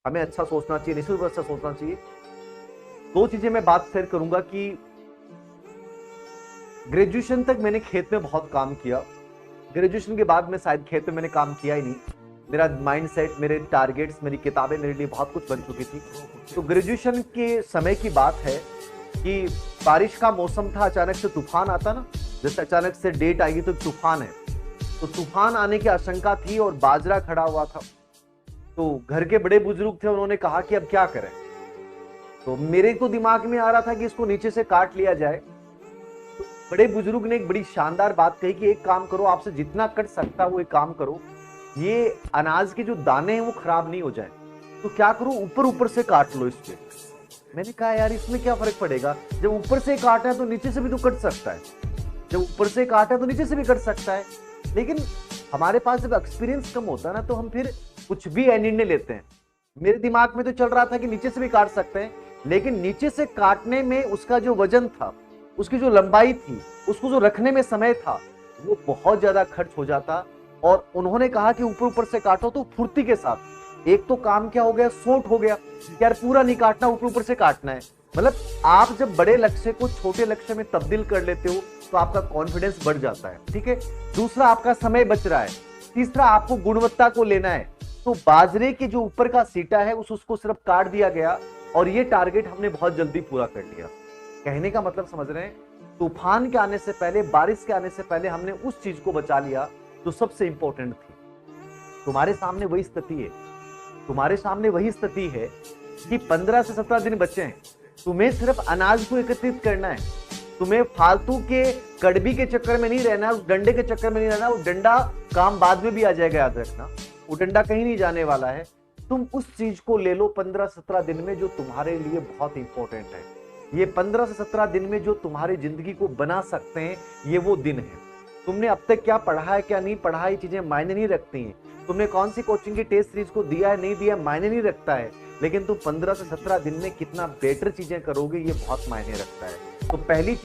हमें अच्छा सोचना चाहिए, निश्चित रूप से अच्छा सोचना चाहिए। दो चीजें मैं बात शेयर करूंगा कि ग्रेजुएशन तक मैंने खेत में बहुत काम किया। ग्रेजुएशन के बाद में शायद खेत में मैंने काम किया ही नहीं। मेरा माइंडसेट, मेरे टारगेट्स, मेरी किताबें मेरे लिए बहुत कुछ बन चुकी थी। तो ग्रेजुएशन के समय की बात है कि बारिश का मौसम था, अचानक से तूफान आता ना, जैसे अचानक से डेट आएगी तो तूफान है, तो तूफान आने की आशंका थी और बाजरा खड़ा हुआ था। तो घर के बड़े बुजुर्ग थे, उन्होंने कहा कि अब क्या करें। तो मेरे तो दिमाग में आ रहा था कि इसको नीचे से काट लिया जाए। तो बड़े बुजुर्ग ने एक बड़ी शानदार बात कही कि एक काम करो, आपसे जितना कट सकता है वो एक काम करो, ये अनाज के जो दाने हैं वो खराब नहीं हो जाए, तो क्या करो, ऊपर ऊपर से काट लो इसके। मैंने कहा यार इसमें क्या फर्क पड़ेगा, जब ऊपर से काटा है तो नीचे से भी तो कट सकता है, जब ऊपर से काटा है तो नीचे से भी कट सकता है। लेकिन हमारे पास जब एक्सपीरियंस कम होता है ना, तो हम फिर कुछ भी निर्णय लेते हैं। मेरे दिमाग में तो चल रहा था कि नीचे से भी काट सकते हैं, लेकिन नीचे से काटने में उसका जो वजन था, उसकी जो लंबाई थी, उसको जो रखने में समय था, वो बहुत ज्यादा खर्च हो जाता। और उन्होंने कहा कि ऊपर ऊपर से काटो तो फुर्ती के साथ। एक तो काम क्या हो गया, शॉर्ट हो गया, यार पूरा नहीं काटना, ऊपर ऊपर से काटना है। मतलब आप जब बड़े लक्ष्य को छोटे लक्ष्य में तब्दील कर लेते हो तो आपका कॉन्फिडेंस बढ़ जाता है। ठीक है, दूसरा आपका समय बच रहा है, तीसरा आपको गुणवत्ता को लेना है। तो बाजरे के जो ऊपर का सीटा है उसको सिर्फ काट दिया गया और ये टारगेट हमने बहुत जल्दी पूरा कर लिया। कहने का मतलब समझ रहे हैं, तूफान के आने से पहले, बारिश के आने से पहले हमने उस चीज को बचा लिया जो सबसे इंपॉर्टेंट थी। तुम्हारे सामने वही स्थिति है, तुम्हारे सामने वही स्थिति है कि 15 से 17 दिन बचे हैं। तुम्हें सिर्फ अनाज को एकत्रित करना है, तुम्हें फालतू के कड़बी के चक्कर में नहीं रहना, उस डंडे के चक्कर में नहीं रहना। वो डंडा काम बाद में भी आ जाएगा, याद रखना, वो डंडा कहीं नहीं जाने वाला है। तुम उस चीज को ले लो 15-17 दिन में जो तुम्हारे लिए बहुत इंपॉर्टेंट है। ये 15 से 17 दिन में जो तुम्हारी जिंदगी को बना सकते हैं, ये वो दिन है। तुमने अब तक क्या पढ़ा है, क्या नहीं पढ़ा है, ये चीजें मायने नहीं रखती हैं। तुमने कौन सी कोचिंग की टेस्ट सीरीज को दिया है, नहीं दिया, मायने नहीं रखता है। लेकिन तुम 15 से 17 दिन में कितना बेटर चीजें करोगे, ये बहुत मायने रखता है। तो पहली